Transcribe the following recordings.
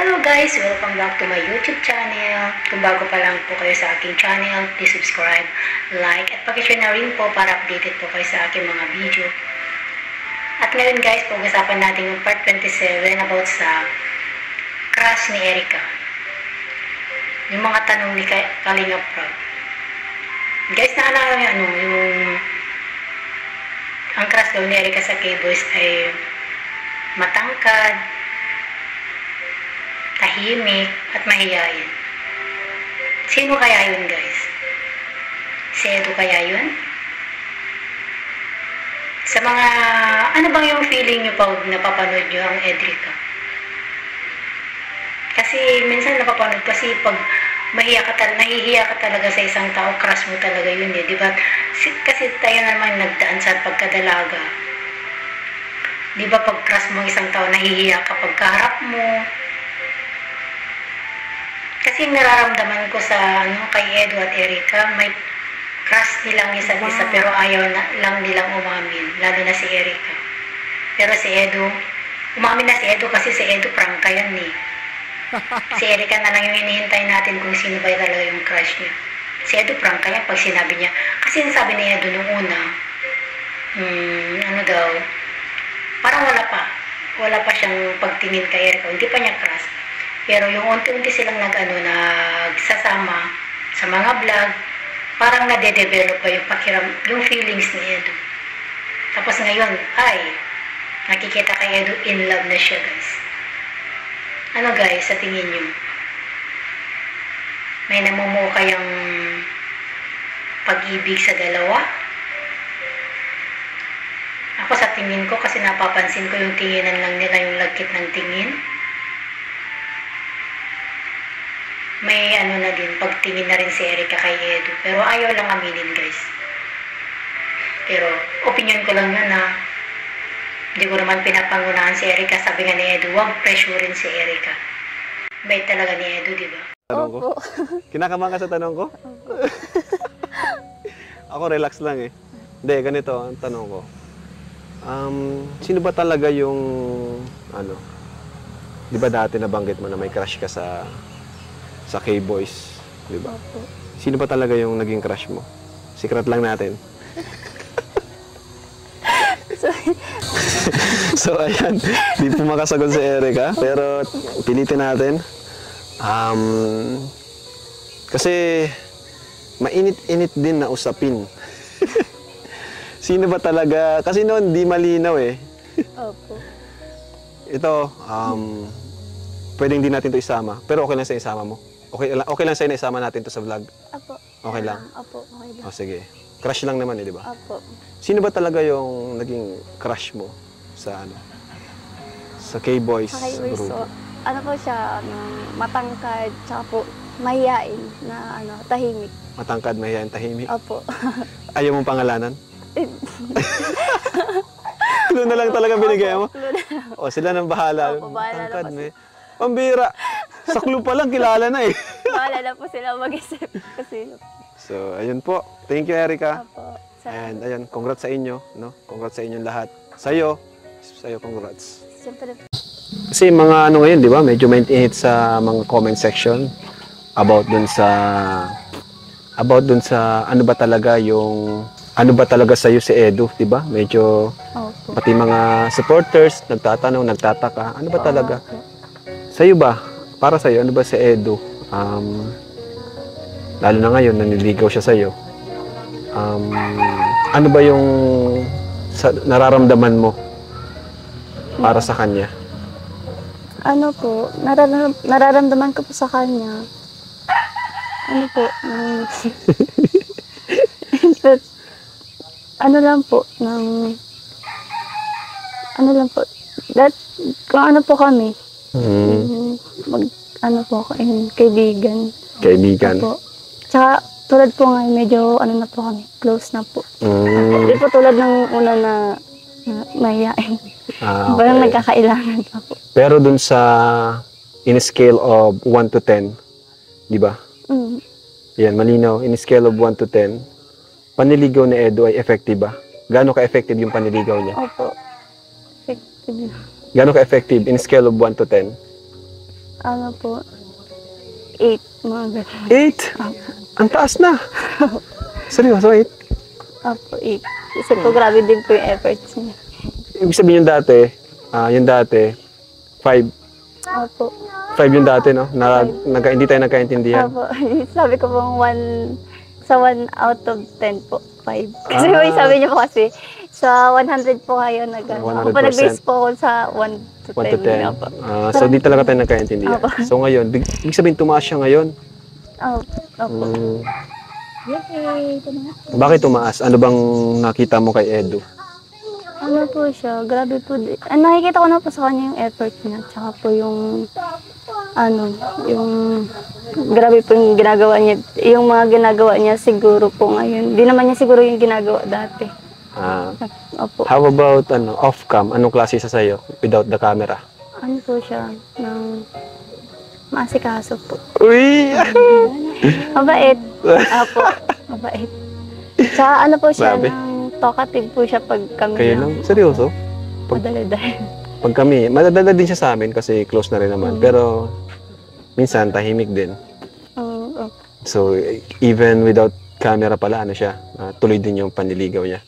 Hello guys! Welcome back to my YouTube channel. Kung bago pa lang po kayo sa aking channel, please subscribe, like, at pakishare na rin po para updated po kayo sa aking mga video. At ngayon guys, pag-usapan natin yung part 27 about sa crush ni Erica. Yung mga tanong ni Kalinga Prab. Guys, naalala niyo yung ang crush daw ni Erica sa K-Boys ay matangkad, tahimik, at mahiyain. Sino kaya yun, guys? Si Edu kaya yun? Sa mga, ano bang yung feeling nyo pag napapanood nyo ang Edrica? Kasi minsan napapanood kasi pag nahihiya ka talaga sa isang tao, crush mo talaga yun eh, di ba? Kasi tayo naman nagdaan sa pagkadalaga. Di ba pag crush mo isang tao, nahihiya kapag kaharap mo? Kasi nararamdaman ko sa kay Edu at Erica, may crush nilang isa't isa pero ayaw lang nilang umamin, lalo na si Erica. Pero si Edu, umamin na si Edu kasi si Edu prangka yan eh. Si Erica na lang yung hinihintay natin kung sino ba talaga yung crush niya. Si Edu prangka yan pag sinabi niya. Kasi sabi ni Edu nung una, parang wala pa siyang pagtingin kay Erica, hindi pa niya crush. Pero yung unti-unti silang nagsasama sa mga vlog, parang nade-develop pa yung feelings ni Edu. Tapos ngayon, nakikita kay Edu, in love na siya, guys. Ano guys, sa tingin nyo? May namumukayang pag-ibig sa dalawa? Ako sa tingin ko, kasi napapansin ko yung tinginan lang nila, yung lagkit ng tingin. May na din, pagtingin na rin si Erica kay Edu. Pero ayaw lang aminin, guys. Pero, opinion ko lang yun na hindi ko naman pinapangunahan si Erica. Sabi nga ni Edu, huwag pressurein si Erica. Bait talaga ni Edu, di ba? Tanong ko? Kinakabahan ka sa tanong ko? Opo. Ako relax lang eh. Hindi, ganito ang tanong ko. Sino ba talaga yung, di ba dati nabanggit mo na may crush ka sa K-Boys, di ba? Opo. Sino ba talaga yung naging crush mo? Secret lang natin. So, ayan. Di po makasagot si Erica. Pero, pilitin natin. Kasi, mainit-init din na usapin. Sino ba talaga? Kasi noon, di malinaw eh. Opo. Ito, pwedeng di natin to isama. Pero okay lang sa isama mo. Okay lang sa'yo na isama natin to sa vlog. Opo. Okay lang? Opo, okay lang. O, sige. Crush lang naman eh, di ba? Opo. Sino ba talaga yung naging crush mo sa sa K-Boys K-Boys, group? so, po siya, matangkad, tsaka po, mahiyain na, tahimik. Matangkad, mahihayin, tahimik? Opo. Ayaw mong pangalanan? Clue na lang talaga binigay mo? O, sila nang bahala. Opo, bahala na po sila. Pambira. Sa clue pa lang, kilala na eh. Bahala na po sila mag-isip. Kasi, So, ayun po. Thank you, Erica. opo. And ayun, congrats sa inyo, no? Congrats sa inyong lahat. Sa'yo, congrats. Siyempre, Kasi mga ngayon, di ba? Medyo mainit sa mga comment section about dun sa ano ba talaga sa'yo si Edu, di ba? Medyo opo. pati mga supporters nagtatanong, nagtataka, ano ba talaga? Opo. Sa'yo ba? Para sa'yo, ano ba si Edu? Lalo na ngayon, naniligaw siya sa'yo. Ano ba yung nararamdaman mo para sa kanya? Ano po, nararamdaman ko po sa kanya. Ano po, ano lang po, kung ano po kami, kaibigan. Kaibigan. Opo. Tsaka, tulad po ngayon, medyo na po kami, close na po. Hindi po tulad ng una na mahihain. Okay. Parang nagkakailangan pa po. Pero dun sa in a scale of 1 to 10, di ba? Yan, malinaw. In a scale of 1 to 10, paniligaw ni Edu ay effective ba? Gaano ka-effective yung paniligaw niya? Opo. Effective. Gaano ka-effective in scale of 1 to 10? Ano po, 8, mga ganun. 8? Ang taas na. Seryoso, 8? Opo, 8. Kasi po, grabe din po yung efforts niya. Ibig sabihin yung dati, 5. Opo. 5 yung dati, no? Hindi tayo nagkaintindihan. Opo. Sabi ko pong 1 out of 10 po, 5. Kasi po yung sabi niya po kasi, sa 100 po kayo ako pa 100%. nag-base po ako sa 1 to 1 to 10. 10. Opo. So, di talaga tayo nagkaintindihan. Opo. So, ngayon, ibig sabihin, tumaas siya ngayon. Opo. Bakit tumaas? Ano bang nakita mo kay Edu? Ano po siya, grabe po. Nakikita ko na po sa kanya yung effort niya. Tsaka po yung, grabe po yung ginagawa niya. Yung mga ginagawa niya siguro po ngayon. Di naman niya siguro yung ginagawa dati. Opo. How about off-cam? Anong klase sa sayo without the camera? Ano po siya, maasikaso po. Uy! Mabait. Opo, mabait. Tsaka ano po siya, Grabe. talkative po siya pag kami. Kayo lang? Seryoso? Madali-dali. Pag kami, madadala din siya sa amin kasi close na rin naman. Pero, minsan, tahimik din. Opo. So, even without camera pala, tuloy din yung panliligaw niya.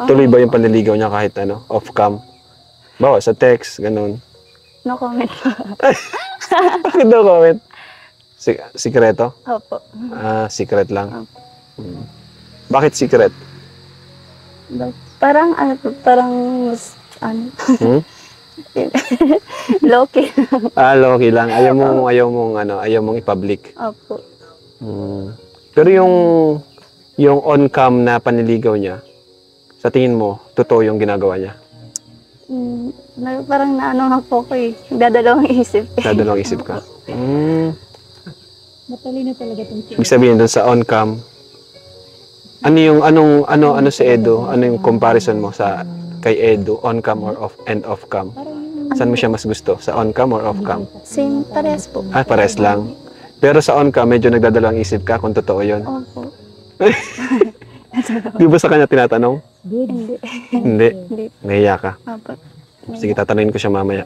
Tuloy ba yung panliligaw niya kahit off-cam? Bawa, sa text, ganun. No comment po. Bakit no comment? Sikreto? Opo. Secret lang. Bakit secret? Parang, low-key. Low-key lang. Ayaw mong i-public. Opo. Pero yung on-cam na panliligaw niya, sa tingin mo, totoo yung ginagawa niya? Parang nga po ko eh. Dadalawang isip. Dadalawang isip ka? Matalino talaga itong Ibig sabihin dun sa on-cam, ano si Edu? Ano yung comparison mo kay Edu, on-cam or off-cam? Saan mo siya mas gusto? Sa on-cam or off-cam? Same, parehas po. Pares lang. Pero sa on-cam, medyo nagdadalawang isip ka kung totoo yun. Opo. Di ba sa kanya tinatanong? Hindi. Hindi. Hindi. Nahiya ka. Opo. Sige, tatanungin ko siya mamaya.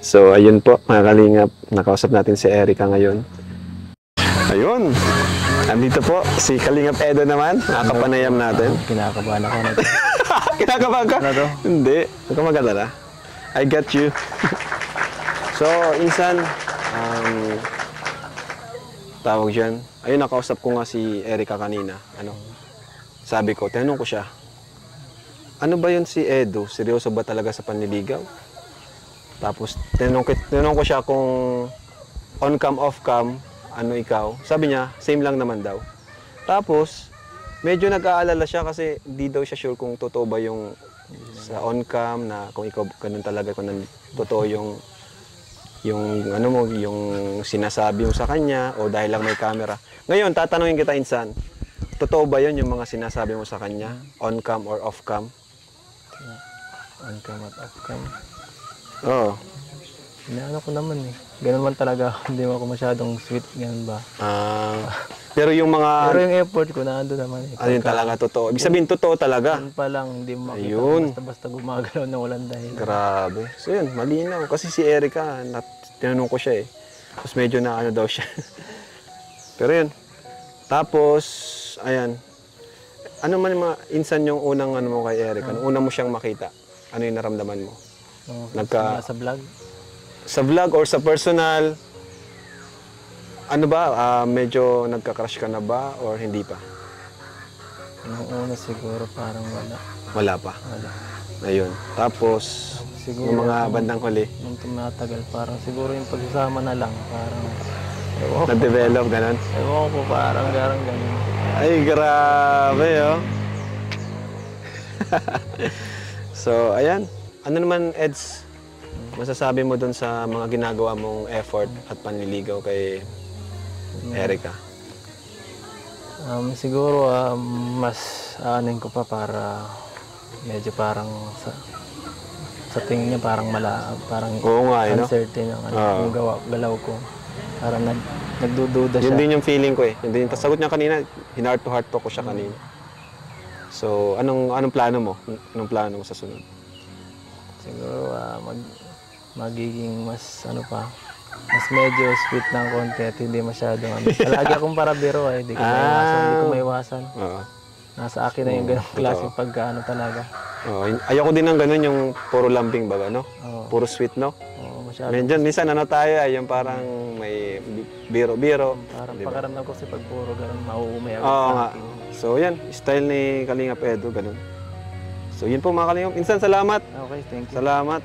So, ayun po, mga kalingap. Nakausap natin si Erica ngayon. Ayun. Andito po, si Kalingap Edo naman. Nakapanayam natin. Kinakabahan ako na ito. Kinakabahan ka? Ano to? Hindi. Huwag ka mag-alala. I got you. So, insan, tawag dyan. Ayun, nakausap ko nga si Erica kanina. Sabi ko, tinanong ko siya, ano ba yun si Edo? Seryoso ba talaga sa panliligaw? Tapos, tinanong ko siya kung on-cam, off-cam, ano ikaw? Sabi niya, same lang naman daw. Tapos, medyo nag-aalala siya kasi di daw siya sure kung totoo ba yung sa on-cam na kung ikaw ganun talaga, kung totoo yung sinasabi mo sa kanya o dahil lang may camera. Ngayon, tatanungin kita, insan, totoo ba yun yung mga sinasabi mo sa kanya? On-cam or off-cam? On-cam at off-cam. Oo. Inaano ko naman eh. Ganun man talaga. Hindi mo ako masyadong sweet. Ganun ba? Pero yung mga... Pero yung effort ko naandun naman eh. Ayun talaga, totoo. Ibig sabihin, totoo talaga. Ganun pa lang, hindi mo makita. Ayun. Basta-basta gumagalaw na walang dahil. Grabe. So yun, malinaw. Kasi si Erica, tinanong ko siya eh. Tapos medyo na daw siya. Pero yun. Tapos, ayan. Ano man yung mga insan yung unang mo kay Erica? Nung una mo siyang makita, ano yung naramdaman mo? Sa vlog? Sa vlog or sa personal? Ano ba? Medyo nagka-crush ka na ba or hindi pa? Nung una siguro parang wala. Wala pa? Wala. Ayun. Tapos, Siguro, yung mga bandang huli, nung tumatagal, parang siguro yung pagsasama na lang. Parang, ewan ko. na-develop, ganun. Ewan ko, parang ganun. Ay, grabe, oh. So, ayan. Ano naman, Eds, masasabi mo dun sa mga ginagawa mong effort at panliligaw kay Erica? Siguro, mas aanin ko pa para medyo parang sa tingin niya parang parang Oo nga, no? uncertain ang yung galaw ko. Parang nagdududa siya. Yun din yung feeling ko eh. Yun din, sagot niya kanina, heart to heart talk ko siya kanina. So, anong plano mo? Anong plano mo sa sunod? Siguro magiging mas ano pa, mas medyo sweet ng konti at hindi masyadong ano. Palagi akong para biro hindi ko maiwasan, hindi ko maiwasan. Oo. Nasa akin na yung ganong klaseng pagkaano talaga. Oo. Ayoko din ng ganun yung puro lambing baga, no? Oo. Puro sweet, no? Oo, masyado. Minsan ano tayo, yung parang may biro-biro. Parang di ba? pakaramdam ko kasi pag puro ganun, mauumay agad Oo sa nga. akin. So yan, style ni Kalingap Edo, ganun. So yun po mga Kalingap. Minsan salamat. Okay, thank you. Salamat.